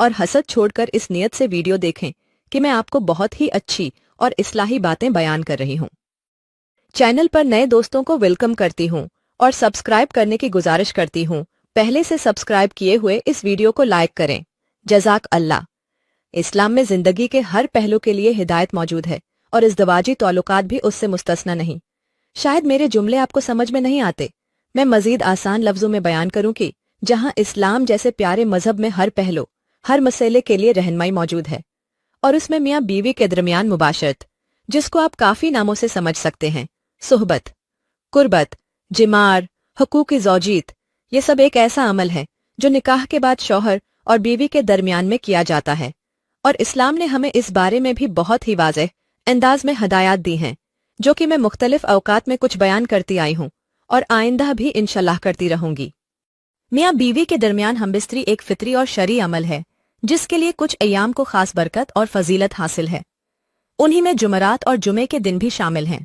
और हसद छोड़कर इस नियत से वीडियो देखें कि मैं आपको बहुत ही अच्छी और इस्लाही बातें बयान कर रही हूँ। चैनल पर नए दोस्तों को वेलकम करती हूँ और सब्सक्राइब करने की गुजारिश करती हूँ। पहले से सब्सक्राइब किए हुए इस वीडियो को लाइक करें। जज़ाक अल्लाह। इस्लाम में जिंदगी के हर पहलू के लिए हिदायत मौजूद है और इज़दवाजी ताल्लुकात भी उससे मुस्तस्ना नहीं। शायद मेरे जुमले आपको समझ में नहीं आते, मैं मजीद आसान लफ्जों में बयान करूं कि जहां इस्लाम जैसे प्यारे मजहब में हर पहलू, हर मसले के लिए रहनुमाई मौजूद है और उसमें मियाँ बीवी के दरमियान मुबाशरत, जिसको आप काफ़ी नामों से समझ सकते हैं, सुहबत, कुर्बत, जिमार, हुकूक ज़ौजीत, ये सब एक ऐसा अमल है जो निकाह के बाद शौहर और बीवी के दरमियान में किया जाता है और इस्लाम ने हमें इस बारे में भी बहुत ही वाज़ेह अंदाज में हदायत दी हैं, जो कि मैं मुख्तलिफ अवकात में कुछ बयान करती आई हूँ और आइंदा भी इंशाल्लाह करती रहूंगी। मियाँ बीवी के दरमियान हमबिस्तरी एक फितरी और शरई अमल है जिसके लिए कुछ अय्याम को खास बरकत और फजीलत हासिल है। उन्हीं में जुमरात और जुमे के दिन भी शामिल हैं।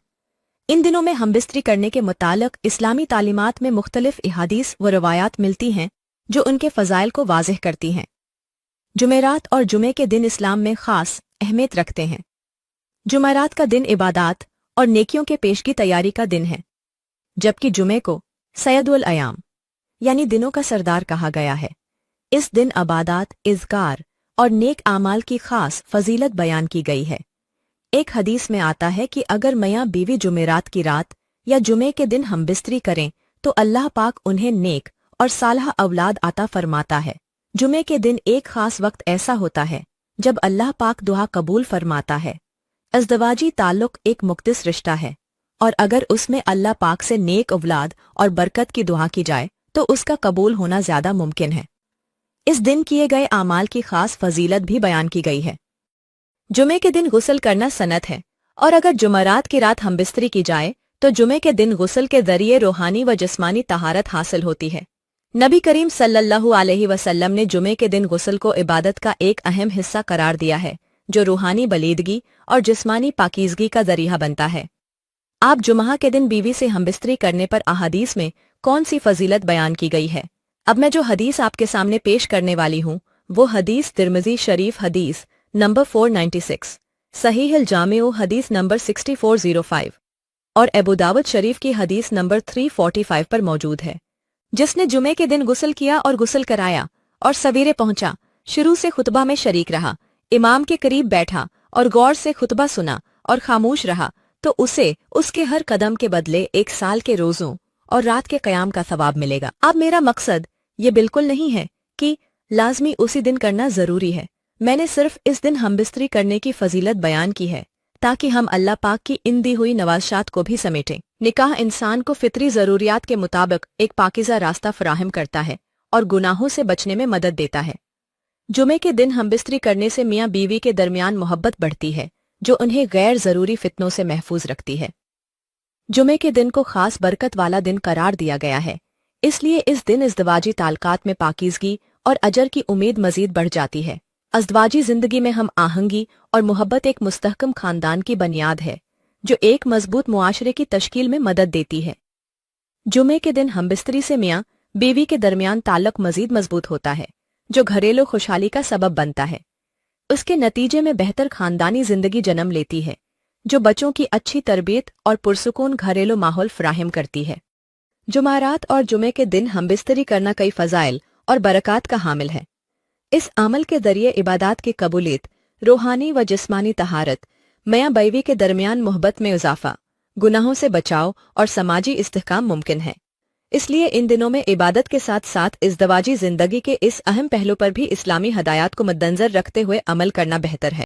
इन दिनों में हमबिस्तरी करने के मुतालिक इस्लामी तालीमात में मुख्तलिफ अहादीस व रवायात मिलती हैं जो उनके फ़ज़ाइल को वाज़ेह करती हैं। जुमेरात और जुमे के दिन इस्लाम में ख़ास अहमियत रखते हैं। जुमेरात का दिन इबादात और नेकियों के पेशगी तैयारी का दिन है, जबकि जुमे को सैयदुल अयाम यानी दिनों का सरदार कहा गया है। इस दिन इबादात, इज़कार और नेक आमाल की खास फजीलत बयान की गई है। एक हदीस में आता है कि अगर मियाँ बीवी जुमेरात की रात या जुमे के दिन हमबिस्तरी करें तो अल्लाह पाक उन्हें नेक और सालह औलाद अता फरमाता है। जुमे के दिन एक खास वक्त ऐसा होता है जब अल्लाह पाक दुआ कबूल फरमाता है। इज़दवाजी ताल्लुक एक मुक़द्दस रिश्ता है और अगर उसमें अल्लाह पाक से नेक औलाद और बरकत की दुआ की जाए तो उसका कबूल होना ज़्यादा मुमकिन है। इस दिन किए गए आमाल की खास फजीलत भी बयान की गई है। जुमे के दिन गुस्ल करना सनत है और अगर जुमेरात की रात हमबिस्तरी की जाए तो जुमे के दिन गुस्ल के जरिए रूहानी व जिस्मानी तहारत हासिल होती है। नबी करीम सल्लल्लाहु अलैहि वसल्लम ने जुमे के दिन गुस्ल को इबादत का एक अहम हिस्सा करार दिया है जो रूहानी बलीदगी और जिस्मानी पाकीज़गी का जरिया बनता है। आप जुम्हा के दिन बीवी से हमबिस्तरी करने पर अहादीस में कौन सी फजीलत बयान की गई है? अब मैं जो हदीस आपके सामने पेश करने वाली हूँ वो हदीस तिरमिज़ी शरीफ हदीस नंबर 496, सहीह अल जामिउ हदीस नंबर 6405 और अबू दाऊद शरीफ की हदीस नंबर 345 पर मौजूद है। जिसने जुमे के दिन गुस्ल किया और गुस्ल कराया और सवेरे पहुंचा, शुरू से खुतबा में शरीक रहा, इमाम के करीब बैठा और गौर से खुतबा सुना और खामोश रहा, तो उसे उसके हर कदम के बदले 1 साल के रोज़ों और रात के क़याम का सवाब मिलेगा। अब मेरा मकसद ये बिल्कुल नहीं है कि लाजमी उसी दिन करना ज़रूरी है। मैंने सिर्फ इस दिन हमबिस्तरी करने की फजीलत बयान की है ताकि हम अल्लाह पाक की इन दी हुई नवाज़शात को भी समेटें। निकाह इंसान को फितरी ज़रूरियात के मुताबिक एक पाकीज़ा रास्ता फराहम करता है और गुनाहों से बचने में मदद देता है। जुमे के दिन हमबिस्तरी करने से मियाँ बीवी के दरमियान मोहब्बत बढ़ती है जो उन्हें गैर ज़रूरी फितनों से महफूज रखती है। जुमे के दिन को खास बरकत वाला दिन करार दिया गया है, इसलिए इस दिन इज़दवाजी ताल्लुकात में पाकीज़गी और अजर की उम्मीद मजीद बढ़ जाती है। इज़दवाजी ज़िंदगी में हम आहंगी और मोहब्बत एक मुस्तहकम ख़ानदान की बुनियाद है जो एक मजबूत मुआशरे की तश्कील में मदद देती है। जुमे के दिन हमबिस्तरी से मियाँ बीवी के दरमियान ताल्लुक मजीद मजबूत होता है जो घरेलू खुशहाली का सबब बनता है। उसके नतीजे में बेहतर ख़ानदानी ज़िंदगी जन्म लेती है जो बच्चों की अच्छी तरबियत और पुरसुकून घरेलू माहौल फराहम करती है। जुमेरात और जुमे के दिन हमबिस्तरी करना कई फ़ज़ाइल और बरक़ात का हामिल है। इस अमल के ज़रिए इबादात की कबूलियत, रूहानी व जिस्मानी तहारत, मियाँ बीवी के दरमियान मोहब्बत में इजाफ़ा, गुनाहों से बचाव और समाजी इस्तेहकाम मुमकिन है। इसलिए इन दिनों में इबादत के साथ साथ इज़दवाजी ज़िंदगी के इस अहम पहलू पर भी इस्लामी हदायत को मद्देनज़र रखते हुए अमल करना बेहतर है।